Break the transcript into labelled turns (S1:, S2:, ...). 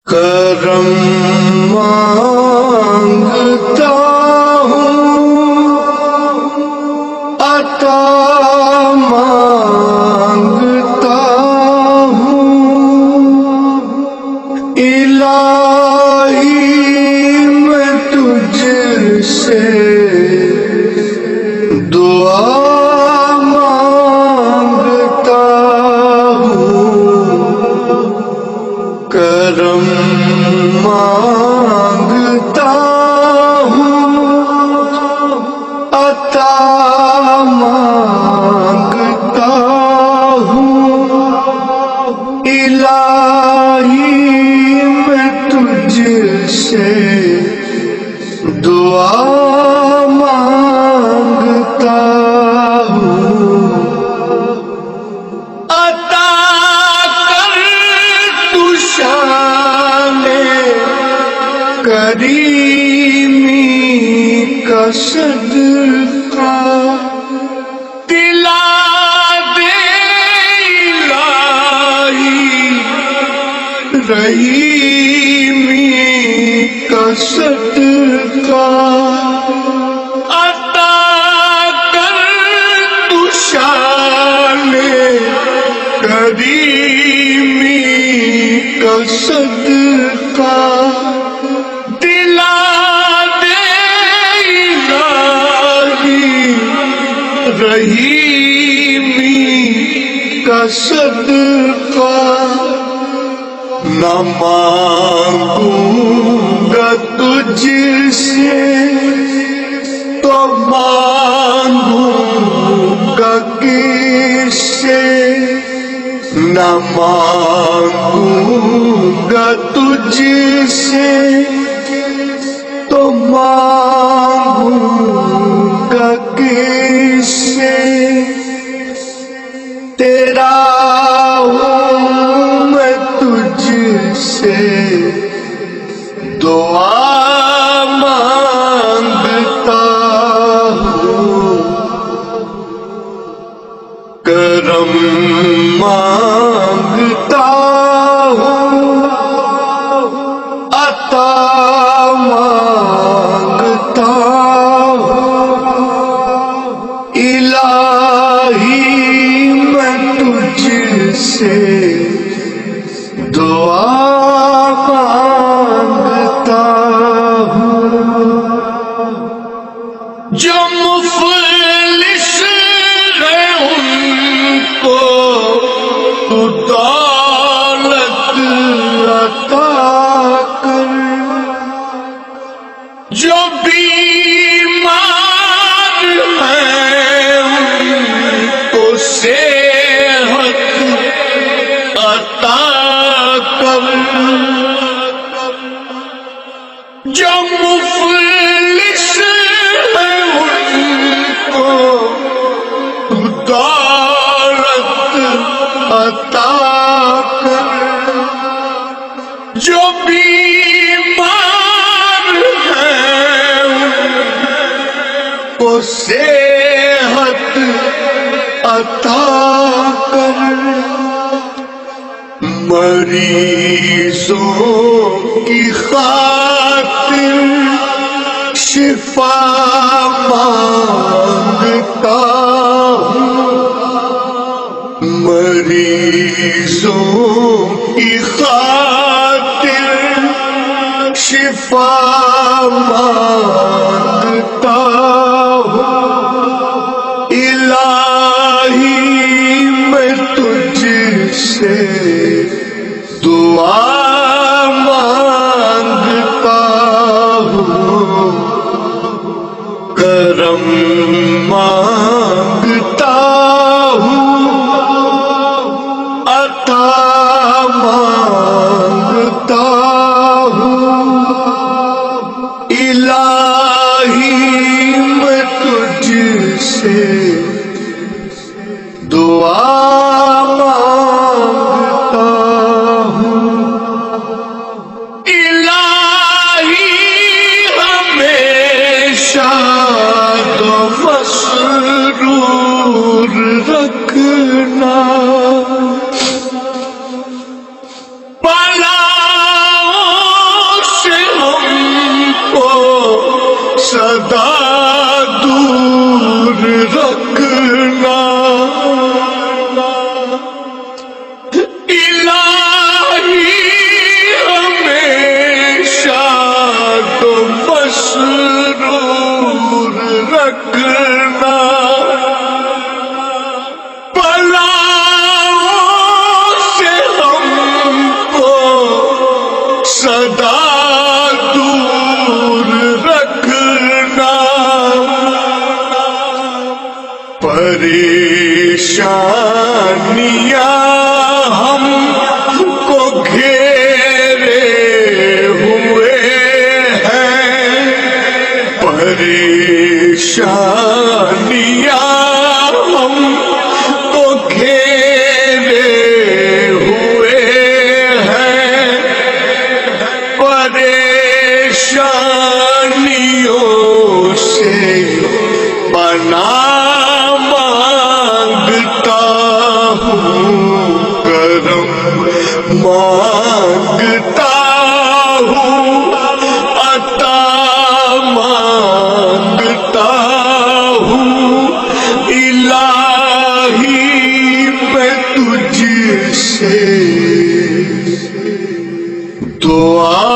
S1: کرم مانگتا ہوں، عطا مانگتا ہوں، الہی میں تجھ سے دعا مانگتا ہوں، کرم مانگتا ہوں، عطا مانگتا ہوں، الہی میں تجھ سے دعا مانگتا ہوں، عطا کر تو شان کریمی کا صدقہ، دلا دے الہی رحیمی کا صدقہ، عطا کر تو شان کریمی کا صدقہ، دلا دے الہی رحیمی کا صدقہ، نہ مانگوں گا تجھ سے تو مانگوں گا کس سے، نہ مانگوں گا تجھ سے تو مانگوں گا کس سے، تیرا ہوں میں تجھ سے دعا مانگتا ہوں، کرم مانگتا ہوں، عطا مانگتا ہوں، الہی میں تجھ سے دعا مانگتا ہوں، جو مفلس ہیں ان کو تو دولت عطا کر، جو بیمار ہیں ان کو صحت عطا کر، جو مفلس ہیں ان کو دولت عطا کر، جو بیمار ہیں ان کو صحت عطا کر، مریضوں کی خاطر شفا مانگتا ہوں، مریضوں کی خاطر شفا مانگتا ہوں، الہی میں تجھ سے دعا مانگتا ہوں، کرم مانگتا ہوں، عطا مانگتا ہوں، الہی میں تجھ سے دعا مانگتا ہوں، پریشانیاں ہم کو گھیرے ہوئے ہیں، پریشانیاں ہم کو گھیرے ہوئے ہیں، پریشانیوں سے پناہ مانگتا ہوں، کرم مانگتا ہوں، عطا مانگتا ہوں، الہی میں تجھ سے دعا